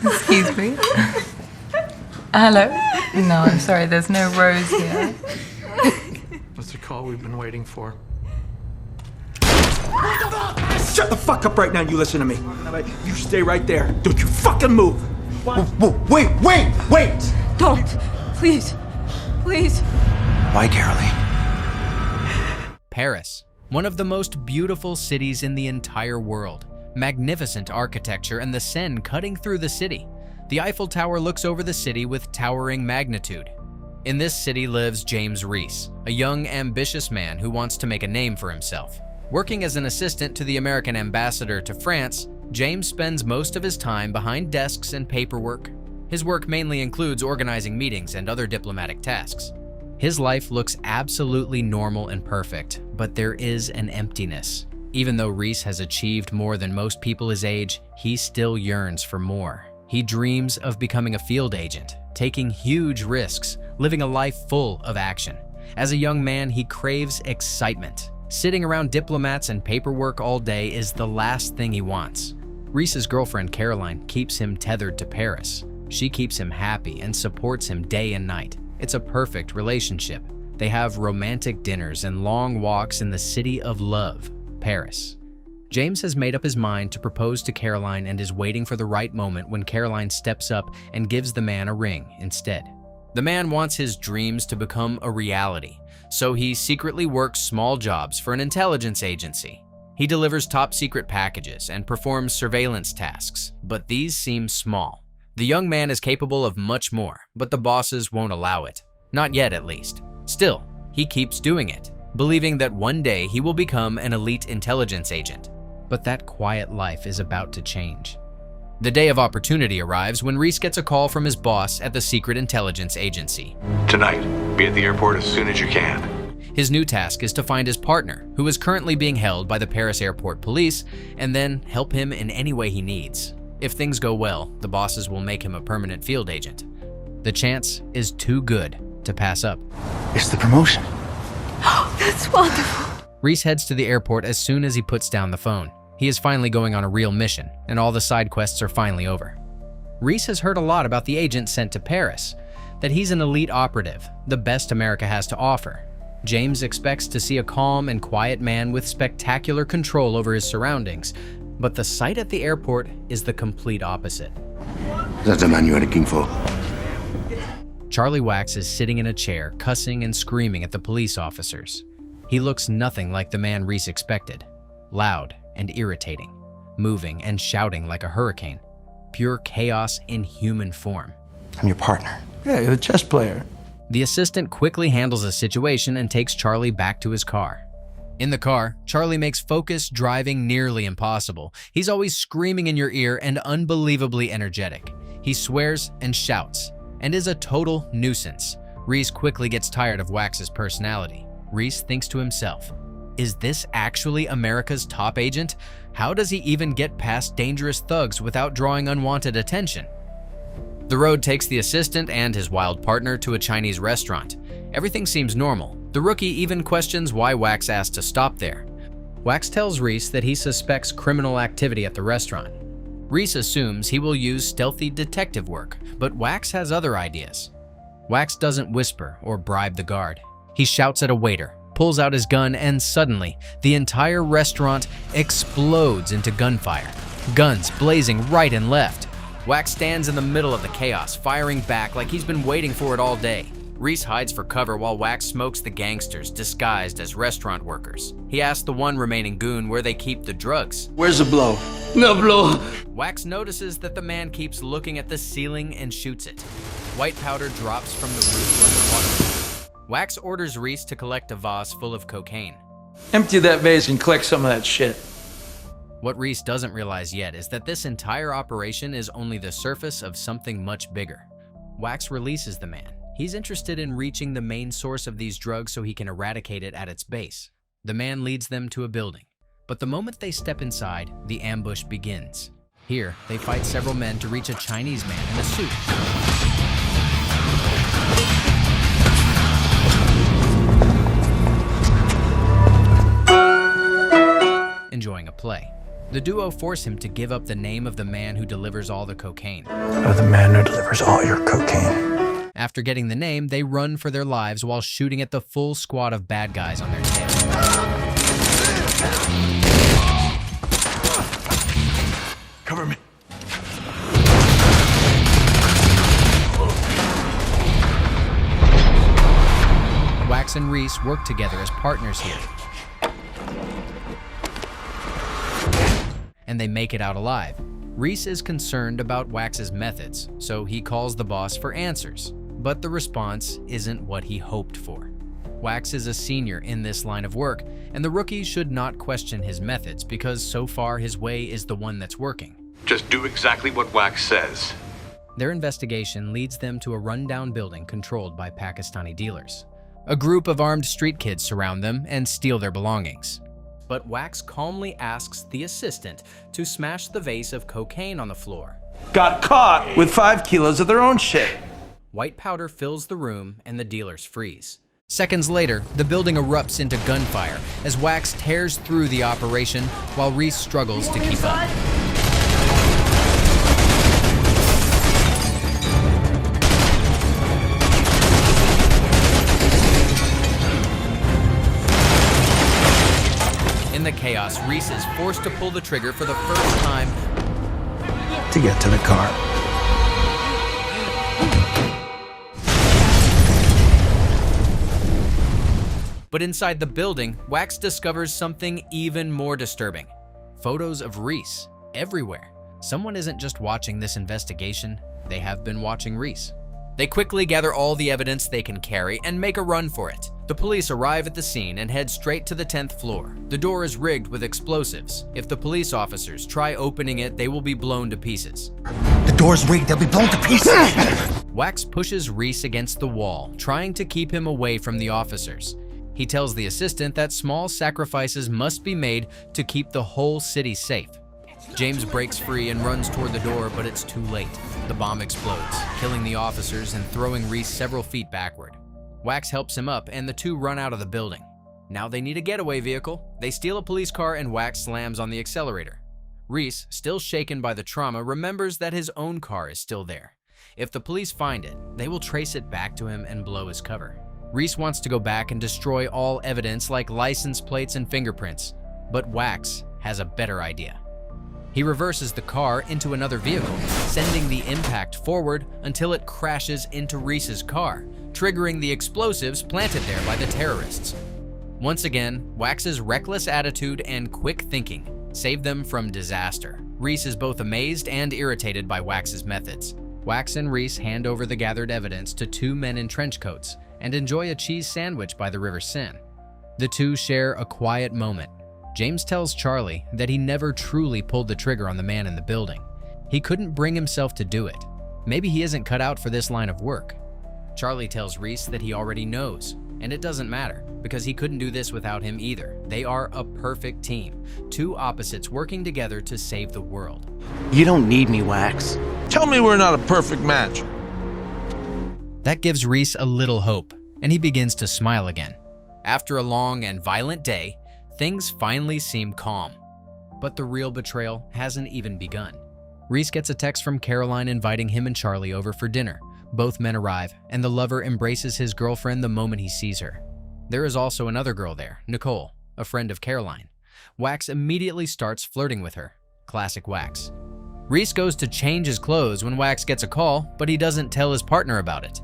Excuse me. Hello? No, I'm sorry, there's no Rose here. What's the call we've been waiting for? Shut the fuck up right now, you listen to me. You stay right there. Don't you fucking move. Wait! Don't. Please. Why, Caroline? Paris, one of the most beautiful cities in the entire world. Magnificent architecture and the Seine cutting through the city. The Eiffel Tower looks over the city with towering magnitude. In this city lives James Reece, a young, ambitious man who wants to make a name for himself. Working as an assistant to the American ambassador to France, James spends most of his time behind desks and paperwork. His work mainly includes organizing meetings and other diplomatic tasks. His life looks absolutely normal and perfect, but there is an emptiness. Even though Reece has achieved more than most people his age, he still yearns for more. He dreams of becoming a field agent, taking huge risks, living a life full of action. As a young man, he craves excitement. Sitting around diplomats and paperwork all day is the last thing he wants. Reece's girlfriend, Caroline, keeps him tethered to Paris. She keeps him happy and supports him day and night. It's a perfect relationship. They have romantic dinners and long walks in the city of love, Paris. James has made up his mind to propose to Caroline and is waiting for the right moment when Caroline steps up and gives the man a ring instead. The man wants his dreams to become a reality, so he secretly works small jobs for an intelligence agency. He delivers top-secret packages and performs surveillance tasks, but these seem small. The young man is capable of much more, but the bosses won't allow it. Not yet, at least. Still, he keeps doing it, believing that one day he will become an elite intelligence agent. But that quiet life is about to change. The day of opportunity arrives when Reece gets a call from his boss at the secret intelligence agency. Tonight, be at the airport as soon as you can. His new task is to find his partner, who is currently being held by the Paris airport police, and then help him in any way he needs. If things go well, the bosses will make him a permanent field agent. The chance is too good to pass up. It's the promotion. Oh, that's wonderful. Reece heads to the airport as soon as he puts down the phone. He is finally going on a real mission, and all the side quests are finally over. Reece has heard a lot about the agent sent to Paris, that he's an elite operative, the best America has to offer. James expects to see a calm and quiet man with spectacular control over his surroundings, but the sight at the airport is the complete opposite. That's the man you are looking for. Charlie Wax is sitting in a chair, cussing and screaming at the police officers. He looks nothing like the man Reece expected. Loud and irritating, moving and shouting like a hurricane. Pure chaos in human form. I'm your partner. Yeah, you're the chess player. The assistant quickly handles the situation and takes Charlie back to his car. In the car, Charlie makes focused driving nearly impossible. He's always screaming in your ear and unbelievably energetic. He swears and shouts, and is a total nuisance. Reece quickly gets tired of Wax's personality. Reece thinks to himself, is this actually America's top agent? How does he even get past dangerous thugs without drawing unwanted attention? The road takes the assistant and his wild partner to a Chinese restaurant. Everything seems normal. The rookie even questions why Wax asked to stop there. Wax tells Reece that he suspects criminal activity at the restaurant. Reece assumes he will use stealthy detective work, but Wax has other ideas. Wax doesn't whisper or bribe the guard. He shouts at a waiter, pulls out his gun, and suddenly, the entire restaurant explodes into gunfire. Guns blazing right and left. Wax stands in the middle of the chaos, firing back like he's been waiting for it all day. Reece hides for cover while Wax smokes the gangsters disguised as restaurant workers. He asks the one remaining goon where they keep the drugs. Where's the blow? No blow. Wax notices that the man keeps looking at the ceiling and shoots it. White powder drops from the roof like water. Wax orders Reece to collect a vase full of cocaine. Empty that vase and collect some of that shit. What Reece doesn't realize yet is that this entire operation is only the surface of something much bigger. Wax releases the man. He's interested in reaching the main source of these drugs so he can eradicate it at its base. The man leads them to a building, but the moment they step inside, the ambush begins. Here, they fight several men to reach a Chinese man in a suit. enjoying a play. The duo force him to give up the name of the man who delivers all the cocaine. Or the man who delivers all your cocaine. After getting the name, they run for their lives while shooting at the full squad of bad guys on their tail. Cover me. Wax and Reece work together as partners here, and they make it out alive. Reece is concerned about Wax's methods, so he calls the boss for answers, but the response isn't what he hoped for. Wax is a senior in this line of work, and the rookie should not question his methods because so far his way is the one that's working. Just do exactly what Wax says. Their investigation leads them to a rundown building controlled by Pakistani dealers. A group of armed street kids surround them and steal their belongings. But Wax calmly asks the assistant to smash the vase of cocaine on the floor. Got caught with 5 kilos of their own shit. White powder fills the room and the dealers freeze. Seconds later, the building erupts into gunfire as Wax tears through the operation while Reece struggles to keep up. In the chaos, Reece is forced to pull the trigger for the first time To get to the car. But inside the building, Wax discovers something even more disturbing. Photos of Reece everywhere. Someone isn't just watching this investigation, they have been watching Reece. They quickly gather all the evidence they can carry and make a run for it. The police arrive at the scene and head straight to the 10th floor. The door is rigged with explosives. If the police officers try opening it, they will be blown to pieces. The door's rigged, they'll be blown to pieces. Wax pushes Reece against the wall, trying to keep him away from the officers. He tells the assistant that small sacrifices must be made to keep the whole city safe. James breaks free and runs toward the door, but it's too late. The bomb explodes, killing the officers and throwing Reece several feet backward. Wax helps him up, and the two run out of the building. Now they need a getaway vehicle. They steal a police car, and Wax slams on the accelerator. Reece, still shaken by the trauma, remembers that his own car is still there. If the police find it, they will trace it back to him and blow his cover. Reece wants to go back and destroy all evidence like license plates and fingerprints, but Wax has a better idea. He reverses the car into another vehicle, sending the impact forward until it crashes into Reece's car, triggering the explosives planted there by the terrorists. Once again, Wax's reckless attitude and quick thinking save them from disaster. Reece is both amazed and irritated by Wax's methods. Wax and Reece hand over the gathered evidence to 2 men in trench coats and enjoy a cheese sandwich by the River Seine. The two share a quiet moment. James tells Charlie that he never truly pulled the trigger on the man in the building. He couldn't bring himself to do it. Maybe he isn't cut out for this line of work. Charlie tells Reece that he already knows, and it doesn't matter, because he couldn't do this without him either. They are a perfect team, 2 opposites working together to save the world. You don't need me, Wax. Tell me we're not a perfect match. That gives Reece a little hope, and he begins to smile again. After a long and violent day, things finally seem calm. But the real betrayal hasn't even begun. Reece gets a text from Caroline inviting him and Charlie over for dinner. Both men arrive, and the lover embraces his girlfriend the moment he sees her. There is also another girl there, Nicole, a friend of Caroline. Wax immediately starts flirting with her. Classic Wax. Reece goes to change his clothes when Wax gets a call, but he doesn't tell his partner about it.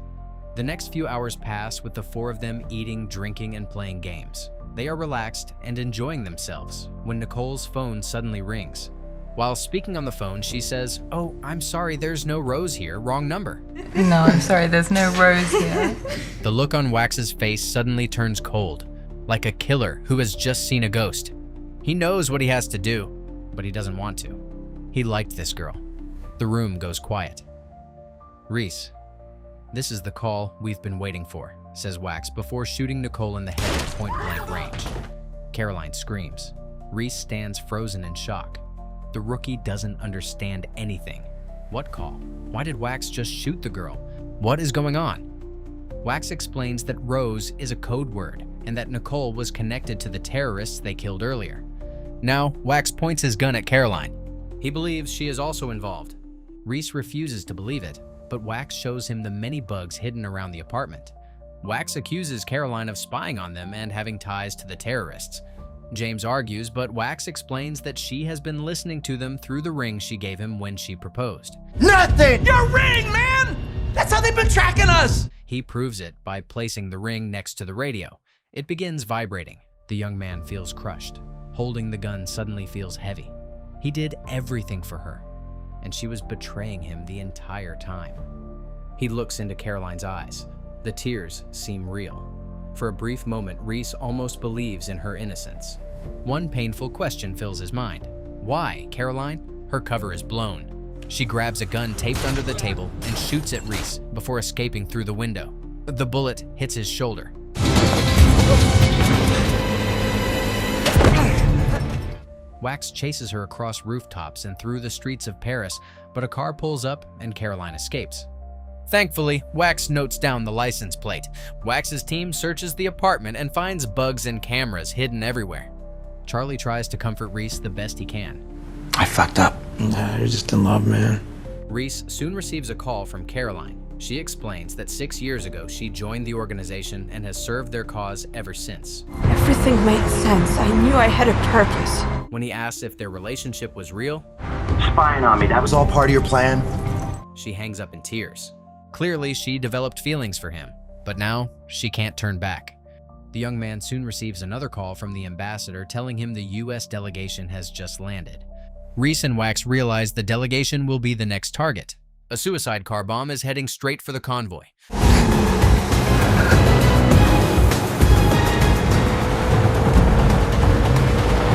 The next few hours pass with the 4 of them eating, drinking, and playing games. They are relaxed and enjoying themselves when Nicole's phone suddenly rings. While speaking on the phone, she says, "Oh, I'm sorry, there's no Rose here, wrong number." No, I'm sorry, there's no Rose here. The look on Wax's face suddenly turns cold, like a killer who has just seen a ghost. He knows what he has to do, but he doesn't want to. He liked this girl. The room goes quiet. "Reece, this is the call we've been waiting for," says Wax before shooting Nicole in the head at point-blank range. Caroline screams. Reece stands frozen in shock. The rookie doesn't understand anything. What call? Why did Wax just shoot the girl? What is going on? Wax explains that Rose is a code word and that Nicole was connected to the terrorists they killed earlier. Now, Wax points his gun at Caroline. He believes she is also involved. Reece refuses to believe it, but Wax shows him the many bugs hidden around the apartment. Wax accuses Caroline of spying on them and having ties to the terrorists. James argues, but Wax explains that she has been listening to them through the ring she gave him when she proposed. Nothing! Your ring, man! That's how they've been tracking us! He proves it by placing the ring next to the radio. It begins vibrating. The young man feels crushed. Holding the gun suddenly feels heavy. He did everything for her, and she was betraying him the entire time. He looks into Caroline's eyes. The tears seem real. For a brief moment, Reece almost believes in her innocence. One painful question fills his mind. Why, Caroline? Her cover is blown. She grabs a gun taped under the table and shoots at Reece before escaping through the window. The bullet hits his shoulder. Wax chases her across rooftops and through the streets of Paris, but a car pulls up and Caroline escapes. Thankfully, Wax notes down the license plate. Wax's team searches the apartment and finds bugs and cameras hidden everywhere. Charlie tries to comfort Reece the best he can. I fucked up. Nah, you're just in love, man. Reece soon receives a call from Caroline. She explains that 6 years ago she joined the organization and has served their cause ever since. Everything made sense. I knew I had a purpose. When he asks if their relationship was real, Spying on me, that was all part of your plan? she hangs up in tears. Clearly, she developed feelings for him, but now she can't turn back. The young man soon receives another call from the ambassador telling him the U.S. delegation has just landed. Reece and Wax realize the delegation will be the next target. A suicide car bomb is heading straight for the convoy.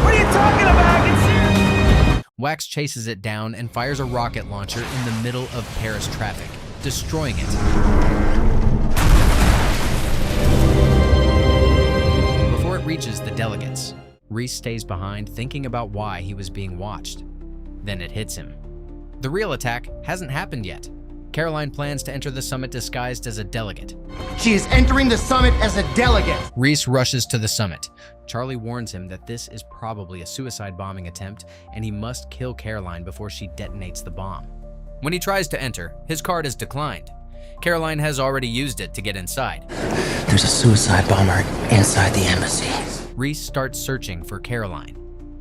What are you talking about? I can see it! Wax chases it down and fires a rocket launcher in the middle of Paris traffic, destroying it. Before it reaches the delegates, Reece stays behind thinking about why he was being watched. Then it hits him. The real attack hasn't happened yet. Caroline plans to enter the summit disguised as a delegate. She is entering the summit as a delegate. Reece rushes to the summit. Charlie warns him that this is probably a suicide bombing attempt and he must kill Caroline before she detonates the bomb. When he tries to enter, his card is declined. Caroline has already used it to get inside. There's a suicide bomber inside the embassy. Reece starts searching for Caroline.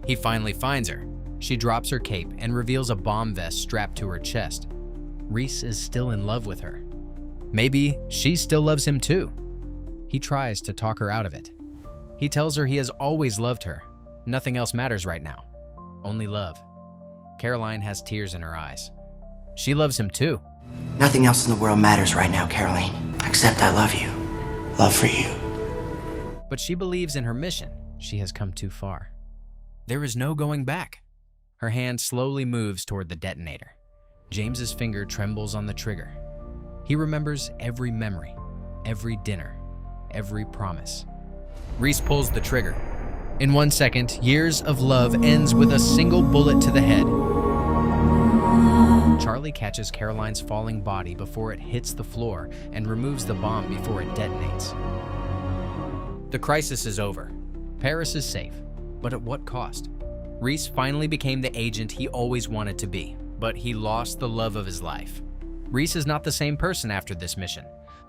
He finally finds her. She drops her cape and reveals a bomb vest strapped to her chest. Reece is still in love with her. Maybe she still loves him too. He tries to talk her out of it. He tells her he has always loved her. Nothing else matters right now. Only love. Caroline has tears in her eyes. She loves him too. Nothing else in the world matters right now, Caroline. Except I love you. Love for you. But she believes in her mission. She has come too far. There is no going back. Her hand slowly moves toward the detonator. James's finger trembles on the trigger. He remembers every memory, every dinner, every promise. Reece pulls the trigger. In 1 second, years of love ends with a single bullet to the head. Charlie catches Caroline's falling body before it hits the floor and removes the bomb before it detonates. The crisis is over. Paris is safe, but at what cost? Reece finally became the agent he always wanted to be, but he lost the love of his life. Reece is not the same person after this mission.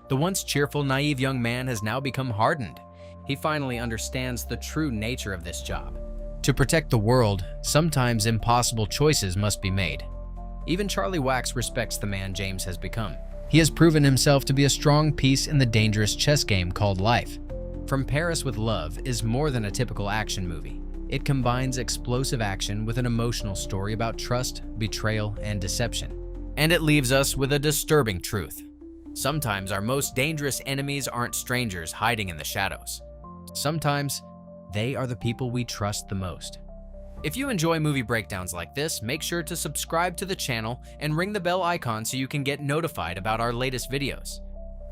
The once cheerful, naive young man has now become hardened. He finally understands the true nature of this job. To protect the world, sometimes impossible choices must be made. Even Charlie Wax respects the man James has become. He has proven himself to be a strong piece in the dangerous chess game called life. From Paris with Love is more than a typical action movie. It combines explosive action with an emotional story about trust, betrayal, and deception. And it leaves us with a disturbing truth. Sometimes our most dangerous enemies aren't strangers hiding in the shadows. Sometimes they are the people we trust the most. If you enjoy movie breakdowns like this, make sure to subscribe to the channel and ring the bell icon so you can get notified about our latest videos.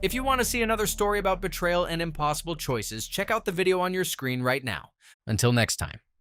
If you want to see another story about betrayal and impossible choices, check out the video on your screen right now. Until next time.